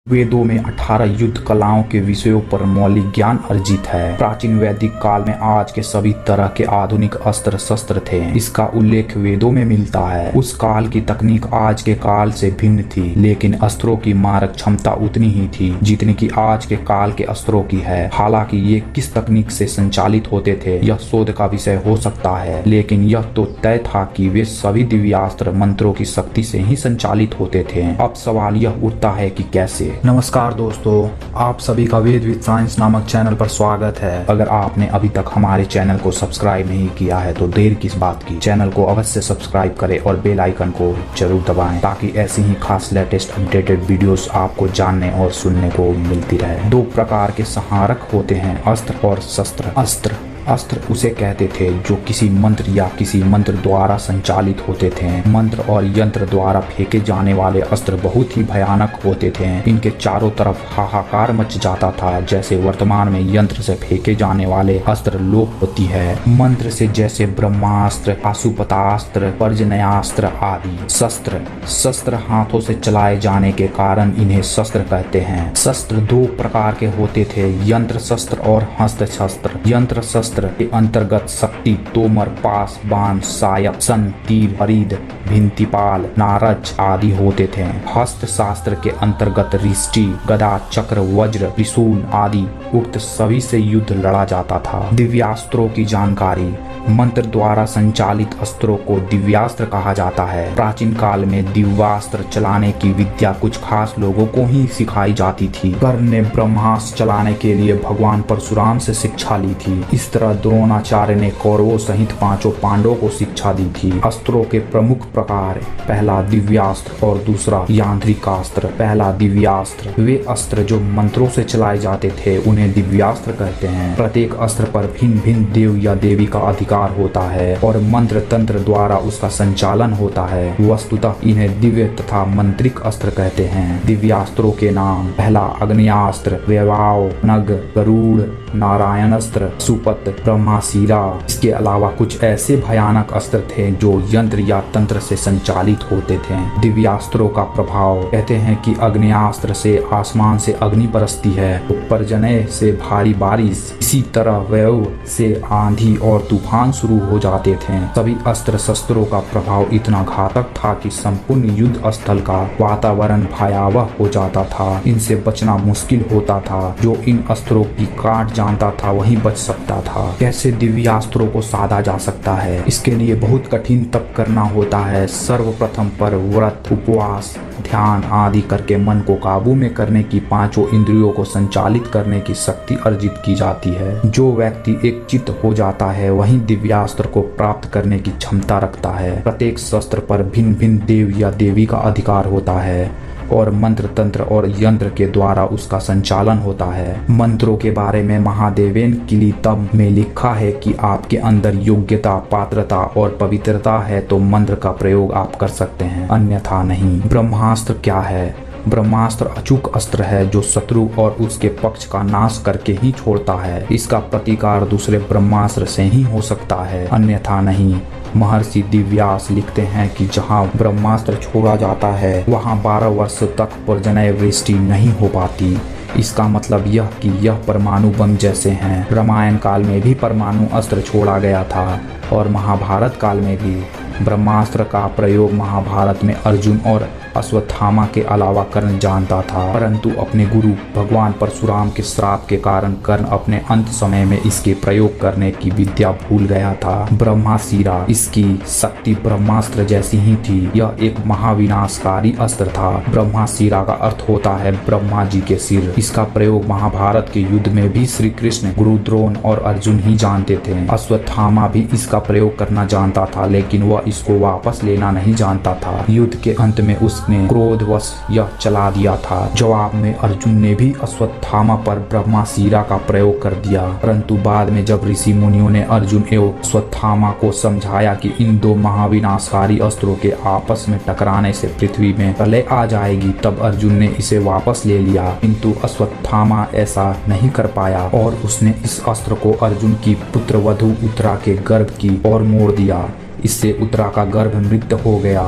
वेदों में 18 युद्ध कलाओं के विषयों पर मौलिक ज्ञान अर्जित है। प्राचीन वैदिक काल में आज के सभी तरह के आधुनिक अस्त्र शस्त्र थे। इसका उल्लेख वेदों में मिलता है। उस काल की तकनीक आज के काल से भिन्न थी, लेकिन अस्त्रों की मारक क्षमता उतनी ही थी जितनी की आज के काल के अस्त्रों की है। हालांकि ये किस तकनीक से संचालित होते थे यह शोध का विषय हो सकता है, लेकिन यह तो तय था कि वे सभी दिव्यास्त्र मंत्रों की शक्ति से ही संचालित होते थे। अब सवाल यह उठता है कि कैसे। नमस्कार दोस्तों, आप सभी का वेद विद साइंस नामक चैनल पर स्वागत है। अगर आपने अभी तक हमारे चैनल को सब्सक्राइब नहीं किया है तो देर किस बात की, चैनल को अवश्य सब्सक्राइब करें और बेल आइकन को जरूर दबाएं ताकि ऐसी ही खास लेटेस्ट अपडेटेड वीडियोस आपको जानने और सुनने को मिलती रहे। दो प्रकार के संहारक होते हैं, अस्त्र और शस्त्र। अस्त्र उसे कहते थे जो किसी मंत्र या किसी मंत्र द्वारा संचालित होते थे। मंत्र और यंत्र द्वारा फेंके जाने वाले अस्त्र बहुत ही भयानक होते थे। इनके चारों तरफ हाहाकार मच जाता था, जैसे वर्तमान में यंत्र से फेंके जाने वाले अस्त्र लोप होती है। मंत्र से जैसे ब्रह्मास्त्र, पाशुपतास्त्र, पर्जन्यास्त्र आदि। शस्त्र हाथों से चलाए जाने के कारण इन्हें शस्त्र कहते हैं। शस्त्र दो प्रकार के होते थे, यंत्र शस्त्र और हस्त शस्त्र। यंत्र शस्त्र के अंतर्गत शक्ति, तोमर, पास, बाण, सायक, सन, तीर, हरिद, भिंतिपाल, नारज आदि होते थे। हस्त शास्त्र के अंतर्गत रिष्टि, गदा, चक्र, वज्र, त्रिशूल आदि उक्त सभी से युद्ध लड़ा जाता था। दिव्यास्त्रों की जानकारी। मंत्र द्वारा संचालित अस्त्रों को दिव्यास्त्र कहा जाता है। प्राचीन काल में दिव्यास्त्र चलाने की विद्या कुछ खास लोगों को ही सिखाई जाती थी। कर्ण ने ब्रह्मास्त्र चलाने के लिए भगवान परशुराम से शिक्षा ली थी। इस तरह द्रोणाचार्य ने कौरवों सहित 5 पांडवों को शिक्षा दी थी। अस्त्रों के प्रमुख प्रकार, पहला दिव्यास्त्र और दूसरा यांत्रिकास्त्र। पहला दिव्यास्त्र, वे अस्त्र जो मंत्रों से चलाए जाते थे उन्हें दिव्यास्त्र कहते हैं। प्रत्येक अस्त्र पर भिन्न भिन्न देव या देवी का अधिकार होता है और मंत्र तंत्र द्वारा उसका संचालन होता है। वस्तुतः इन्हें दिव्य तथा मंत्रिक अस्त्र कहते हैं। दिव्यास्त्रों के नाम, पहला अग्न्यास्त्र, वैवाव, नग, गरुड़, नारायणास्त्र, सुपत, ब्रह्माशीरा। इसके अलावा कुछ ऐसे भयानक अस्त्र थे जो यंत्र या तंत्र से संचालित होते थे। दिव्यास्त्रों का प्रभाव, कहते हैं कि अग्न्यास्त्र से आसमान से अग्नि बरसती है, पर्जन्य से भारी बारिश, इसी तरह वैव से आंधी और तूफान शुरू हो जाते थे। सभी अस्त्र शस्त्रों का प्रभाव इतना घातक था कि संपूर्ण युद्ध स्थल का वातावरण भयावह हो जाता था। इनसे बचना मुश्किल होता था। जो इन अस्त्रों की काट जानता था वही बच सकता था। कैसे दिव्यास्त्रों को साधा जा सकता है, इसके लिए बहुत कठिन तप करना होता है। सर्वप्रथम पर व्रत, उपवास, ध्यान आदि करके मन को काबू में करने की 5 इंद्रियों को संचालित करने की शक्ति अर्जित की जाती है। जो व्यक्ति एक चित्त हो जाता है वही दिव्यास्त्र को प्राप्त करने की क्षमता रखता है। प्रत्येक शस्त्र पर भिन्न भिन्न देव या देवी का अधिकार होता है और मंत्र तंत्र और यंत्र के द्वारा उसका संचालन होता है। मंत्रों के बारे में महादेवेन किलीतम में लिखा है कि आपके अंदर योग्यता, पात्रता और पवित्रता है तो मंत्र का प्रयोग आप कर सकते हैं, अन्यथा नहीं। ब्रह्मास्त्र क्या है? ब्रह्मास्त्र अचूक अस्त्र है जो शत्रु और उसके पक्ष का नाश करके ही छोड़ता है। इसका प्रतिकार दूसरे ब्रह्मास्त्र से ही हो सकता है, अन्यथा नहीं। महर्षि दिव्यास लिखते हैं कि जहाँ ब्रह्मास्त्र छोड़ा जाता है वहाँ 12 वर्ष तक पर्जन्य वृष्टि नहीं हो पाती। इसका मतलब यह कि यह परमाणु बम जैसे हैं। रामायण काल में भी परमाणु अस्त्र छोड़ा गया था और महाभारत काल में भी। ब्रह्मास्त्र का प्रयोग महाभारत में अर्जुन और अश्वत्थामा के अलावा कर्ण जानता था, परंतु अपने गुरु भगवान परशुराम के श्राप के कारण कर्ण अपने अंत समय में इसके प्रयोग करने की विद्या भूल गया था। ब्रह्माशीरा, इसकी शक्ति ब्रह्मास्त्र जैसी ही थी। यह एक महाविनाशकारी अस्त्र था। ब्रह्माशीरा का अर्थ होता है ब्रह्मा जी के सिर। इसका प्रयोग महाभारत के युद्ध में भी श्री कृष्ण, गुरु द्रोण और अर्जुन ही जानते थे। अश्वत्थामा भी इसका प्रयोग करना जानता था, लेकिन वह इसको वापस लेना नहीं जानता था। युद्ध के अंत में उसने क्रोधवश यह चला दिया था। जवाब में अर्जुन ने भी अश्वत्थामा पर ब्रह्माशीरा का प्रयोग कर दिया, परंतु बाद में जब ऋषि मुनियों ने अर्जुन एवं अश्वत्थामा को समझाया कि इन दो महाविनाशकारी अस्त्रों के आपस में टकराने से पृथ्वी में प्रलय आ जाएगी, तब अर्जुन ने इसे वापस ले लिया। किंतु अश्वत्थामा ऐसा नहीं कर पाया और उसने इस अस्त्र को अर्जुन की पुत्रवधू उत्तरा के गर्भ की ओर मोड़ दिया। इससे उत्तरा का गर्भ मृत हो गया।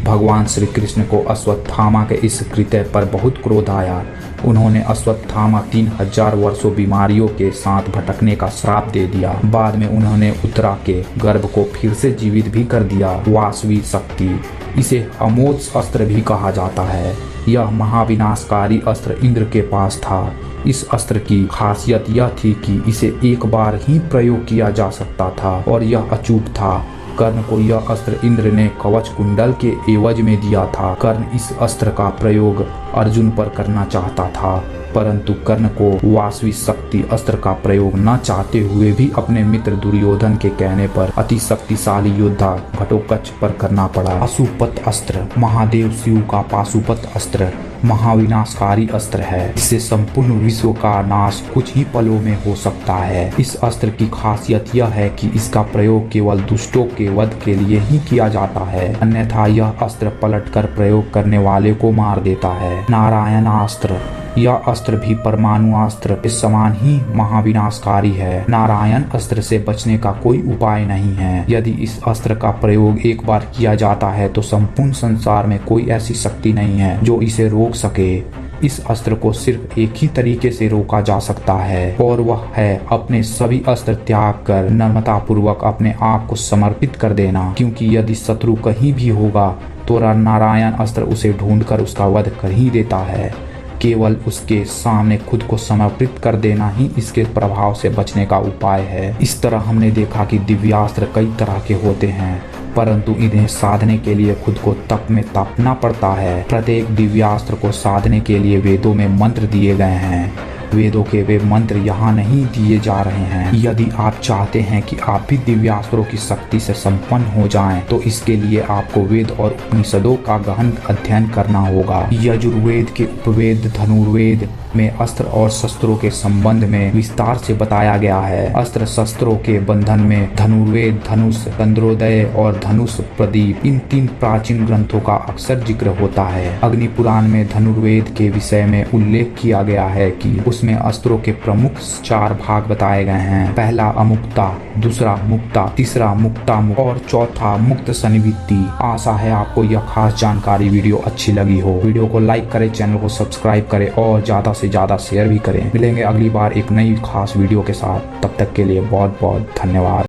भगवान श्री कृष्ण को अश्वत्थामा के इस कृत्य पर बहुत क्रोध आया। उन्होंने अश्वत्थामा 3000 वर्षों बीमारियों के साथ भटकने का श्राप दे दिया। बाद में उन्होंने उत्तरा के गर्भ को फिर से जीवित भी कर दिया। वासवी शक्ति, इसे अमोघ अस्त्र भी कहा जाता है। यह महाविनाशकारी अस्त्र इंद्र के पास था। इस अस्त्र की खासियत यह थी कि इसे एक बार ही प्रयोग किया जा सकता था और यह अचूक था। कर्ण को यह अस्त्र इंद्र ने कवच कुंडल के एवज में दिया था। कर्ण इस अस्त्र का प्रयोग अर्जुन पर करना चाहता था, परंतु कर्ण को वासवी शक्ति अस्त्र का प्रयोग न चाहते हुए भी अपने मित्र दुर्योधन के कहने पर अति शक्तिशाली योद्धा घटोत्कच पर करना पड़ा। पाशुपत अस्त्र, महादेव शिव का पाशुपत अस्त्र महाविनाशकारी अस्त्र है। इससे संपूर्ण विश्व का नाश कुछ ही पलों में हो सकता है। इस अस्त्र की खासियत यह है कि इसका प्रयोग केवल दुष्टों के वध के लिए ही किया जाता है, अन्यथा यह अस्त्र पलटकर प्रयोग करने वाले को मार देता है। नारायण अस्त्र, यह अस्त्र भी परमाणु अस्त्र के समान ही महाविनाशकारी है। नारायण अस्त्र से बचने का कोई उपाय नहीं है। यदि इस अस्त्र का प्रयोग एक बार किया जाता है तो संपूर्ण संसार में कोई ऐसी शक्ति नहीं है जो इसे रोक सके। इस अस्त्र को सिर्फ एक ही तरीके से रोका जा सकता है और वह है अपने सभी अस्त्र त्याग कर नम्रता पूर्वक अपने आप को समर्पित कर देना, क्योंकि यदि शत्रु कहीं भी होगा तो नारायण अस्त्र उसे ढूंढकर उसका वध कर ही देता है। केवल उसके सामने खुद को समर्पित कर देना ही इसके प्रभाव से बचने का उपाय है। इस तरह हमने देखा कि दिव्यास्त्र कई तरह के होते हैं, परंतु इन्हें साधने के लिए खुद को तप में तापना पड़ता है। प्रत्येक दिव्यास्त्र को साधने के लिए वेदों में मंत्र दिए गए हैं। वेदों के वे मंत्र यहाँ नहीं दिए जा रहे हैं। यदि आप चाहते हैं कि आप भी दिव्यास्त्रों की शक्ति से संपन्न हो जाएं, तो इसके लिए आपको वेद और उपनिषदों का गहन अध्ययन करना होगा। यजुर्वेद के उपवेद धनुर्वेद में अस्त्र और शस्त्रों के संबंध में विस्तार से बताया गया है। अस्त्र शस्त्रों के बंधन में धनुर्वेद, धनुष, चंद्रोदय और धनुष प्रदीप, इन 3 प्राचीन ग्रंथों का अक्सर जिक्र होता है। अग्नि पुराण में धनुर्वेद के विषय में उल्लेख किया गया है कि उसमें अस्त्रों के प्रमुख 4 भाग बताए गए हैं। पहला अमुक्ता, दूसरा मुक्ता, तीसरा मुक्ता और चौथा मुक्त सन्निवृत्ति। आशा है आपको यह खास जानकारी वीडियो अच्छी लगी हो। वीडियो को लाइक करें, चैनल को सब्सक्राइब करें और ज्यादा से ज्यादा शेयर भी करें। मिलेंगे अगली बार एक नई खास वीडियो के साथ। तब तक के लिए बहुत बहुत धन्यवाद।